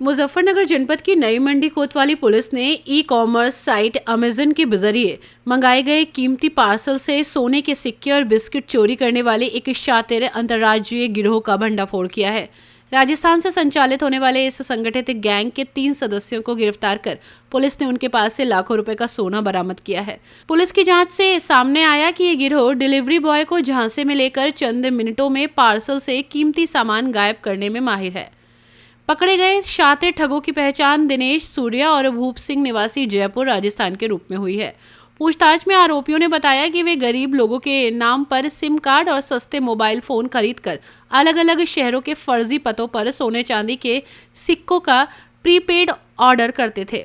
मुजफ्फरनगर जनपद की नई मंडी कोतवाली पुलिस ने ई कॉमर्स साइट अमेजन के जरिए मंगाए गए कीमती पार्सल से सोने के सिक्के और बिस्किट चोरी करने वाले एक शातिर अंतर्राज्यीय गिरोह का भंडाफोड़ किया है। राजस्थान से संचालित होने वाले इस संगठित गैंग के 3 सदस्यों को गिरफ्तार कर पुलिस ने उनके पास से लाखों रुपए का सोना बरामद किया है। पुलिस की जांच से सामने आया कि ये गिरोह डिलीवरी बॉय को झांसे में लेकर चंद मिनटों में पार्सल से कीमती सामान गायब करने में माहिर है। पकड़े गए शातिर ठगों की पहचान दिनेश सूर्या और भूप सिंह निवासी जयपुर राजस्थान के रूप में हुई है। पूछताछ में आरोपियों ने बताया कि वे गरीब लोगों के नाम पर सिम कार्ड और सस्ते मोबाइल फोन खरीदकर अलग अलग शहरों के फर्जी पतों पर सोने चांदी के सिक्कों का प्रीपेड ऑर्डर करते थे।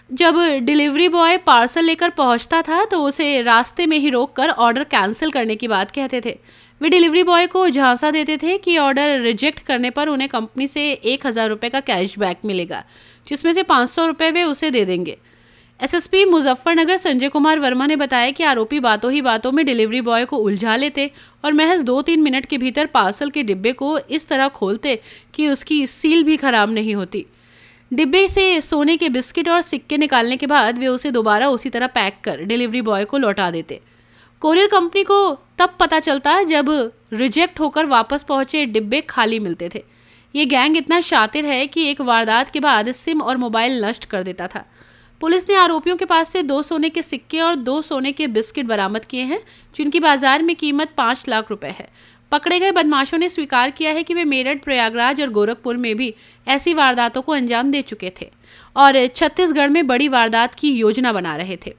जब डिलीवरी बॉय पार्सल लेकर पहुंचता था तो उसे रास्ते में ही रोककर ऑर्डर कैंसिल करने की बात कहते थे। वे डिलीवरी बॉय को झांसा देते थे कि ऑर्डर रिजेक्ट करने पर उन्हें कंपनी से 1000 रुपये का कैशबैक मिलेगा, जिसमें से 500 रुपये वे उसे दे देंगे। एसएसपी मुजफ्फरनगर संजय कुमार वर्मा ने बताया कि आरोपी बातों ही बातों में डिलीवरी बॉय को उलझा लेते और महज 2-3 मिनट के भीतर पार्सल के डिब्बे को इस तरह खोलते कि उसकी सील भी खराब नहीं होती। डिब्बे से सोने के बिस्किट और सिक्के निकालने के बाद वे उसे दोबारा उसी तरह पैक कर डिलीवरी बॉय को लौटा देते। कोरियर कंपनी को तब पता चलता जब रिजेक्ट होकर वापस पहुंचे डिब्बे खाली मिलते थे। ये गैंग इतना शातिर है कि एक वारदात के बाद सिम और मोबाइल नष्ट कर देता था। पुलिस ने आरोपियों के पास से 2 सोने के सिक्के और 2 सोने के बिस्किट बरामद किए हैं, जिनकी बाजार में कीमत 5 लाख रुपए है। पकड़े गए बदमाशों ने स्वीकार किया है कि वे मेरठ, प्रयागराज और गोरखपुर में भी ऐसी वारदातों को अंजाम दे चुके थे और छत्तीसगढ़ में बड़ी वारदात की योजना बना रहे थे।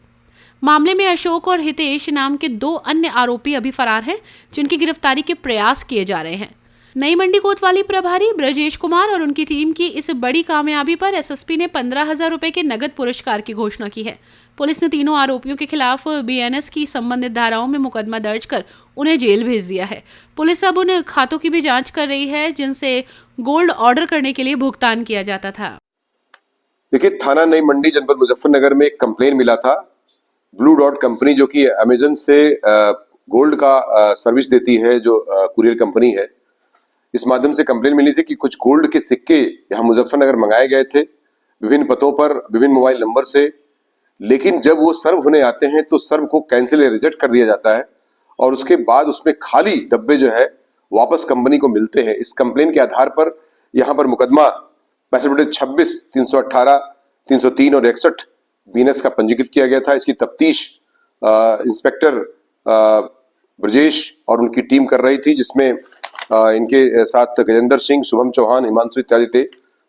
मामले में अशोक और हितेश नाम के 2 अन्य आरोपी अभी फरार हैं, जिनकी गिरफ्तारी के प्रयास किए जा रहे हैं। नई मंडी कोतवाली प्रभारी ब्रजेश कुमार और उनकी टीम की इस बड़ी कामयाबी पर एसएसपी ने 15,000 रुपए के नगद पुरस्कार की घोषणा की है। पुलिस ने तीनों आरोपियों के खिलाफ बीएनएस की संबंधित धाराओं में मुकदमा दर्ज कर उन्हें जेल भेज दिया है। पुलिस अब उन खातों की भी जांच कर रही है जिनसे गोल्ड ऑर्डर करने के लिए भुगतान किया जाता था। देखिए, थाना नई मंडी जनपद मुजफ्फरनगर में एक कंप्लेन मिला था। ब्लू डॉट कंपनी जो कि अमेजन से गोल्ड का सर्विस देती है, जो कुरियर कंपनी है, इस माध्यम से कंप्लेन मिली थी कि कुछ गोल्ड के सिक्के यहाँ मुजफ्फरनगर मंगाए गए थे विभिन्न पतों पर, विभिन्न मोबाइल नंबर से, लेकिन जब वो सर्व होने आते हैं तो सर्व को कैंसिल या रिजेक्ट कर दिया जाता है और उसके बाद उसमें खाली डब्बे जो है वापस कंपनी को मिलते हैं। इस कंप्लेन के आधार पर यहाँ पर मुकदमा 65/26, 318, 303 और 61 बीएनएस का पंजीकृत किया गया था। इसकी तफ्तीश इंस्पेक्टर ब्रजेश और उनकी टीम कर रही थी, जिसमें इनके साथ गजेंद्र सिंह, शुभम चौहान, हिमांशु इत्यादि थे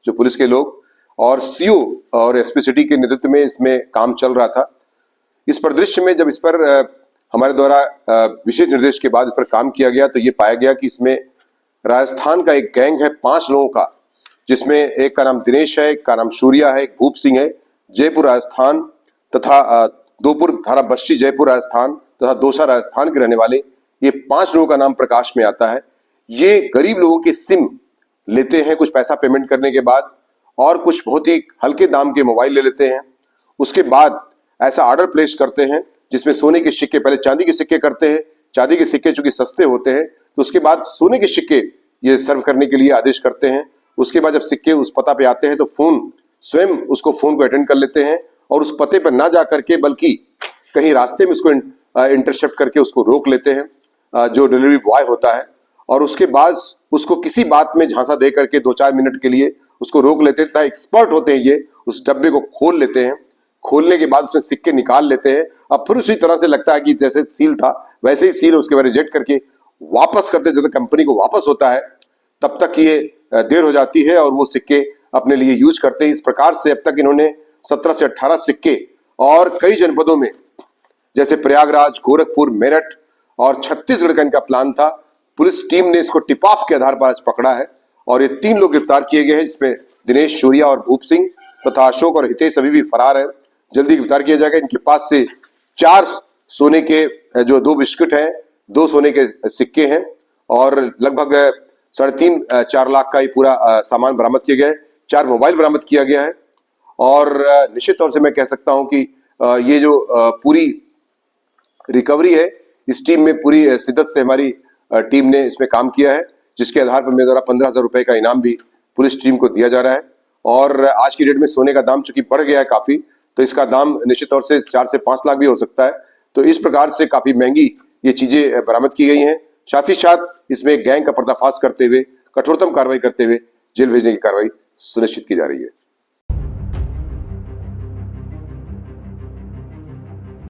जो पुलिस के लोग, और सीओ और एसपी सिटी के नेतृत्व में इसमें काम चल रहा था। इस परिदृश्य में जब इस पर हमारे द्वारा विशेष निर्देश के बाद इस पर काम किया गया तो ये पाया गया कि इसमें राजस्थान का एक गैंग है 5 लोगों का, जिसमें एक का नाम दिनेश है, एक का नाम सूर्या है, एक भूप सिंह है, जयपुर राजस्थान तथा दोपुर थाना बस्ती जयपुर राजस्थान तथा दौसा राजस्थान के रहने वाले ये 5 लोगों का नाम प्रकाश में आता है। ये गरीब लोगों के सिम लेते हैं कुछ पैसा पेमेंट करने के बाद और कुछ बहुत ही हल्के दाम के मोबाइल ले लेते हैं। उसके बाद ऐसा ऑर्डर प्लेस करते हैं जिसमें सोने के सिक्के, पहले चांदी के सिक्के करते हैं, चांदी के सिक्के चूंकि सस्ते होते हैं तो उसके बाद सोने के सिक्के ये सर्व करने के लिए आदेश करते हैं। उसके बाद जब सिक्के उस पता पे आते हैं तो फोन स्वयं उसको फोन को अटेंड कर लेते हैं और उस पते पर ना जा करके बल्कि कहीं रास्ते में उसको इंटरसेप्ट करके उसको रोक लेते हैं जो डिलीवरी बॉय होता है, और उसके बाद उसको किसी बात में झांसा दे करके 2-4 मिनट के लिए उसको रोक लेते हैं। एक्सपर्ट होते हैं ये, उस डब्बे को खोल लेते हैं। खोलने के बाद उसमें सिक्के निकाल लेते हैं। अब फिर उसी तरह से लगता है कि जैसे सील था वैसे ही सील उसके बाद रिजेक्ट करके वापस करते, जब तक कंपनी को वापस होता है तब तक ये देर हो जाती है और वो सिक्के अपने लिए यूज करते हैं। इस प्रकार से अब तक इन्होंने 17 से 18 सिक्के और कई जनपदों में जैसे प्रयागराज, गोरखपुर, मेरठ और छत्तीसगढ़ का इनका प्लान था। पुलिस टीम ने इसको टिप ऑफ के आधार पर आज पकड़ा है और ये 3 लोग गिरफ्तार किए गए हैं, जिसमें दिनेश, सूर्या और भूप सिंह तथा अशोक और हितेश अभी भी फरार है। जल्दी गिरफ्तार किया जाएगा। इनके पास से 4 सोने के जो 2 बिस्किट हैं, 2 सोने के सिक्के हैं और लगभग 3.5-4 लाख का ये पूरा सामान बरामद किया गया है। 4 मोबाइल बरामद किया गया है और निश्चित तौर से मैं कह सकता हूं कि ये जो पूरी रिकवरी है, इस टीम में पूरी शिद्दत से हमारी टीम ने इसमें काम किया है, जिसके आधार पर मेरे द्वारा 15,000 रुपए का इनाम भी पुलिस टीम को दिया जा रहा है और आज की डेट में सोने का दाम चूंकि बढ़ गया है काफी, तो इसका दाम निश्चित तौर से 4 से 5 लाख भी हो सकता है। तो इस प्रकार से काफी महंगी ये चीजें बरामद की गई हैं। साथ ही साथ इसमें गैंग का पर्दाफाश करते हुए कठोरतम कार्रवाई करते हुए जेल भेजने की कार्रवाई सुनिश्चित की जा रही है।